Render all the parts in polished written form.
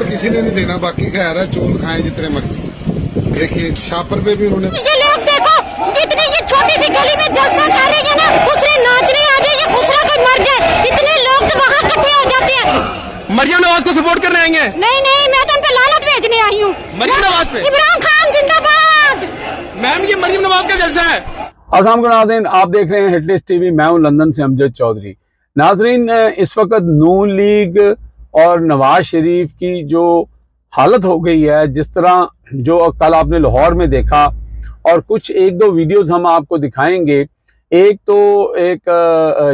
किसी ने नहीं देना, बाकी खैर है, चोल खाएं जितने मर्जी। देखिए शापर पे भी उन्होंने, ये लोग देखो जितनी ये छोटी सी गली में जलसा कर रही है ना, खुसरे नाचने आ जाए, ये खुसरा कोई मर जाए, इतने लोग तो वहाँ इकट्ठे हो जाते हैं। मरियम नवाज को सपोर्ट करने आएंगे? नहीं नहीं, मैं तो उन पे लानत भेजने आई हूँ। मरियम नवाज पे? इमरान खान जिंदाबाद। मैम ये मरियम नवाज का जलसा है। अस्सलाम वालेकुम नाज़रीन, आप देख रहे हैं हिटलिस्ट टीवी। मैं हूं लंदन से अमजद चौधरी। नाज़रीन, इस वक्त नून लीग और नवाज शरीफ की जो हालत हो गई है, जिस तरह जो कल आपने लाहौर में देखा, और कुछ एक दो वीडियोस हम आपको दिखाएंगे। एक तो एक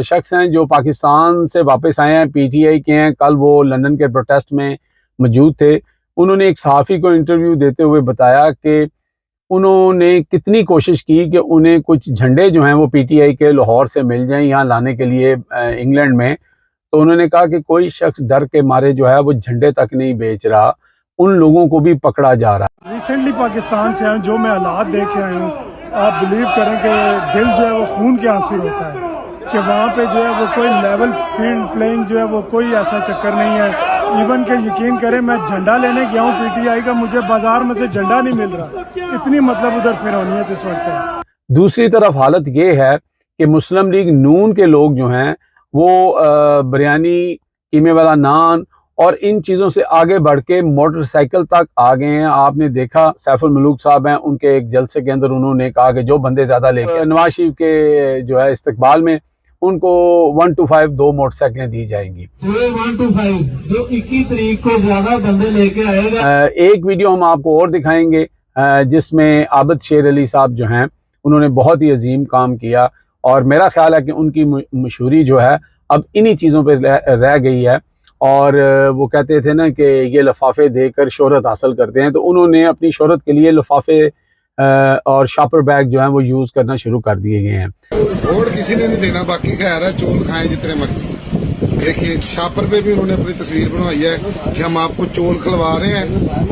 शख्स हैं जो पाकिस्तान से वापस आए हैं, पीटीआई के हैं, कल वो लंदन के प्रोटेस्ट में मौजूद थे। उन्होंने एक सहाफ़ी को इंटरव्यू देते हुए बताया कि उन्होंने कितनी कोशिश की कि उन्हें कुछ झंडे जो हैं वो पीटीआई के लाहौर से मिल जाएं यहाँ लाने के लिए इंग्लैंड में। तो उन्होंने कहा कि कोई शख्स डर के मारे जो है वो झंडे तक नहीं बेच रहा, उन लोगों को भी पकड़ा जा रहा है। रिसेंटली पाकिस्तान से आए, जो मैं हालात देख के आया हूँ, आप बिलीव करें कि दिल जो है वो खून के आंसू होता है कि वहाँ पे जो है वो कोई लेवल फील्ड प्लेइंग जो है वो कोई ऐसा चक्कर नहीं है। इवन के यकीन करें, मैं झंडा लेने गया हूँ पीटीआई का, मुझे बाजार में से झंडा नहीं मिल रहा। इतनी मतलब उधर फिरौनियत इस वक्त है। दूसरी तरफ हालत ये है कि मुस्लिम लीग नून के लोग जो हैं वो बिरयानी, कीमे वाला नान और इन चीज़ों से आगे बढ़ के मोटरसाइकिल तक आ गए हैं। आपने देखा सैफुल मलूक साहब हैं, उनके एक जलसे के अंदर उन्होंने कहा कि जो बंदे ज़्यादा लेके नवाज शरीफ के जो है इस्तकबाल में उनको 1 to 5 2 मोटरसाइकिलें दी जाएंगी। 1 to 5 जो 21 तारीख को ज्यादा बंदे लेके आएगा। एक वीडियो हम आपको और दिखाएंगे जिसमें आबिद शेर अली साहब जो हैं उन्होंने बहुत ही अजीम काम किया, और मेरा ख्याल है कि उनकी मशहूरी जो है अब इन्हीं चीज़ों पर रह गई है। और वो कहते थे ना कि ये लिफाफे देकर शोहरत हासिल करते हैं, तो उन्होंने अपनी शोहरत के लिए लिफाफे और शॉपर बैग जो है वो यूज़ करना शुरू कर दिए गए हैं। वोट किसी ने नहीं देना, बाकी खैर है, चोल खाएं जितने मर्जी। देखिए शापर पे भी उन्होंने अपनी तस्वीर बनवाई है कि हम आपको चोल खिलवा रहे हैं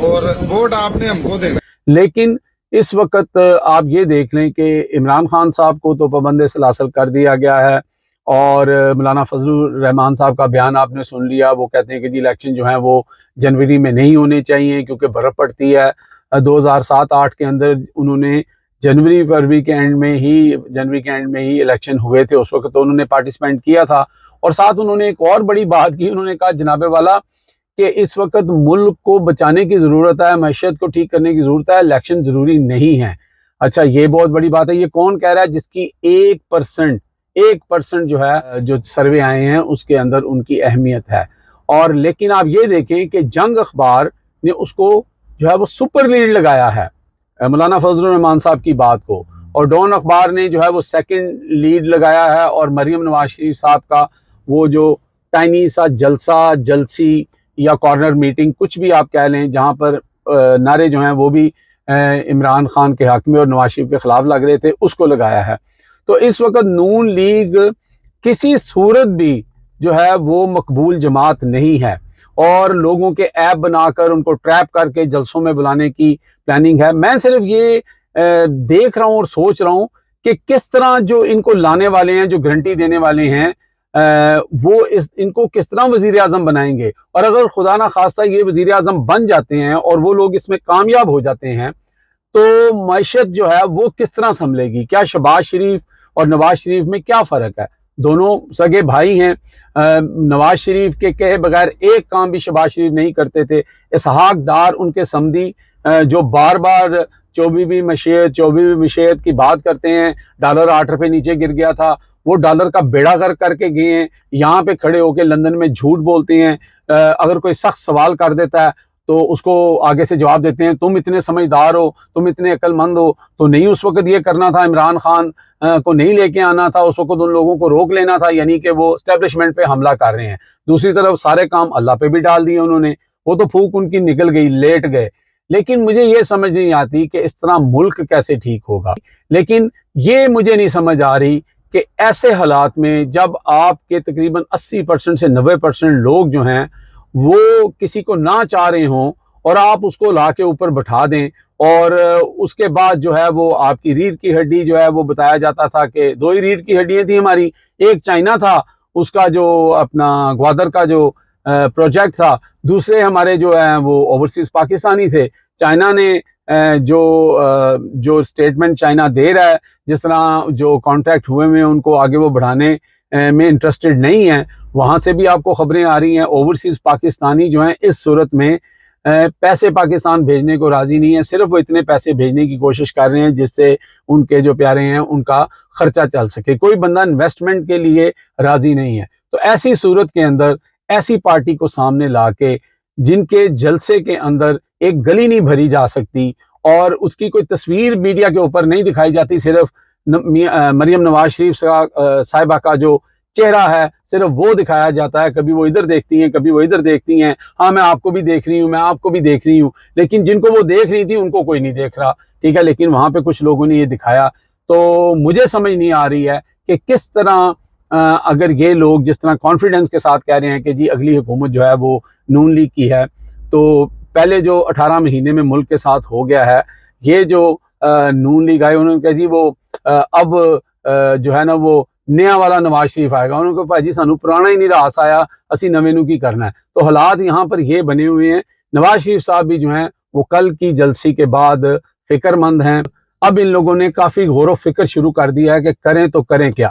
और वोट आपने हमको देना। लेकिन इस वक्त आप ये देख लें कि इमरान खान साहब को तो पाबंद सलासल कर दिया गया है, और मौलाना फजलुर रहमान साहब का बयान आपने सुन लिया। वो कहते हैं कि जी इलेक्शन जो है वो जनवरी में नहीं होने चाहिए क्योंकि बर्फ़ पड़ती है। 2007-8 के अंदर उन्होंने जनवरी के एंड में ही इलेक्शन हुए थे, उस वक्त तो उन्होंने पार्टिसिपेंट किया था। और साथ उन्होंने एक और बड़ी बात की, उन्होंने कहा जनाबे वाला कि इस वक्त मुल्क को बचाने की ज़रूरत है, मैशत को ठीक करने की ज़रूरत है, इलेक्शन ज़रूरी नहीं है। अच्छा, ये बहुत बड़ी बात है। ये कौन कह रहा है जिसकी 1% जो है, जो सर्वे आए हैं उसके अंदर उनकी अहमियत है। और लेकिन आप ये देखें कि जंग अखबार ने उसको जो है वो सुपर लीड लगाया है मौलाना फजलुर रहमान साहब की बात को, और डॉन अखबार ने जो है वो सेकंड लीड लगाया है। और मरियम नवाज शरीफ साहब का वो जो टाइनी सा जलसी या कॉर्नर मीटिंग, कुछ भी आप कह लें, जहाँ पर नारे जो हैं वो भी इमरान खान के हक में और नवाज शरीफ के खिलाफ लग रहे थे, उसको लगाया है। तो इस वक्त नून लीग किसी सूरत भी जो है वो मकबूल जमात नहीं है, और लोगों के ऐप बनाकर उनको ट्रैप करके जलसों में बुलाने की प्लानिंग है। मैं सिर्फ ये देख रहा हूँ और सोच रहा हूँ कि किस तरह जो इनको लाने वाले हैं, जो गारंटी देने वाले हैं, वो इनको किस तरह वजीर आज़म बनाएंगे। और अगर खुदा ना खास्ता ये वजीर आज़म बन जाते हैं और वो लोग इसमें कामयाब हो जाते हैं, तो मैशत जो है वो किस तरह संभलेगी। क्या शहबाज शरीफ और नवाज शरीफ में क्या फ़र्क है? दोनों सगे भाई हैं। नवाज शरीफ के कहे बगैर एक काम भी शहबाज शरीफ नहीं करते थे। इसहाक डार उनके समधी जो बार बार 24वीं मशीयत की बात करते हैं, डॉलर 8 रुपये नीचे गिर गया था, वो डॉलर का बेड़ा गर्क करके गए हैं, यहाँ पे खड़े होकर लंदन में झूठ बोलते हैं। अगर कोई सख्त सवाल कर देता है तो उसको आगे से जवाब देते हैं, तुम इतने समझदार हो, तुम इतने अक्लमंद हो, तो नहीं उस वक्त ये करना था, इमरान खान को नहीं लेके आना था, उस वक्त उन लोगों को रोक लेना था, यानी कि वो एस्टेब्लिशमेंट पे हमला कर रहे हैं। दूसरी तरफ सारे काम अल्लाह पे भी डाल दिए उन्होंने, वो तो फूक उनकी निकल गई, लेट गए। लेकिन मुझे ये समझ नहीं आती कि इस तरह मुल्क कैसे ठीक होगा। लेकिन ये मुझे नहीं समझ आ रही कि ऐसे हालात में जब आपके तकरीबन 80% से 90% लोग जो हैं वो किसी को ना चाह रहे हों और आप उसको ला के ऊपर बैठा दें, और उसके बाद जो है वो आपकी रीढ़ की हड्डी जो है वो बताया जाता था कि 2 ही रीढ़ की हड्डियां थी हमारी, एक चाइना था, उसका जो अपना ग्वादर का जो प्रोजेक्ट था, दूसरे हमारे जो है वो ओवरसीज पाकिस्तानी थे। चाइना ने जो स्टेटमेंट चाइना दे रहा है, जिस तरह जो कॉन्ट्रैक्ट हुए हैं उनको आगे वो बढ़ाने में इंटरेस्टेड नहीं है, वहाँ से भी आपको खबरें आ रही हैं। ओवरसीज पाकिस्तानी जो हैं इस सूरत में पैसे पाकिस्तान भेजने को राज़ी नहीं है, सिर्फ वो इतने पैसे भेजने की कोशिश कर रहे हैं जिससे उनके जो प्यारे हैं उनका खर्चा चल सके। कोई बंदा इन्वेस्टमेंट के लिए राज़ी नहीं है। तो ऐसी सूरत के अंदर ऐसी पार्टी को सामने ला के, जिनके जलसे के अंदर एक गली नहीं भरी जा सकती और उसकी कोई तस्वीर मीडिया के ऊपर नहीं दिखाई जाती, सिर्फ मरियम नवाज शरीफ साहिबा का जो चेहरा है सिर्फ वो दिखाया जाता है। कभी वो इधर देखती हैं, कभी वो इधर देखती हैं, हाँ मैं आपको भी देख रही हूँ, मैं आपको भी देख रही हूँ, लेकिन जिनको वो देख रही थी उनको कोई नहीं देख रहा, ठीक है। लेकिन वहां पे कुछ लोगों ने ये दिखाया, तो मुझे समझ नहीं आ रही है कि किस तरह अगर ये लोग जिस तरह कॉन्फिडेंस के साथ कह रहे हैं कि जी अगली हुकूमत जो है वो नून लीग की है, तो पहले जो 18 महीने में मुल्क के साथ हो गया है, ये जो नून लीग आए उन्होंने कहा जी वो अब जो है ना वो नया वाला नवाज शरीफ आएगा। उन्होंने कहा भाई जी सानू पुराना ही नहीं रास आया, असी नवे नू की करना है। तो हालात यहाँ पर ये बने हुए हैं। नवाज शरीफ साहब भी जो हैं वो कल की जलसी के बाद फिक्रमंद हैं। अब इन लोगों ने काफी गौर व फिक्र शुरू कर दिया है कि करें तो करें क्या।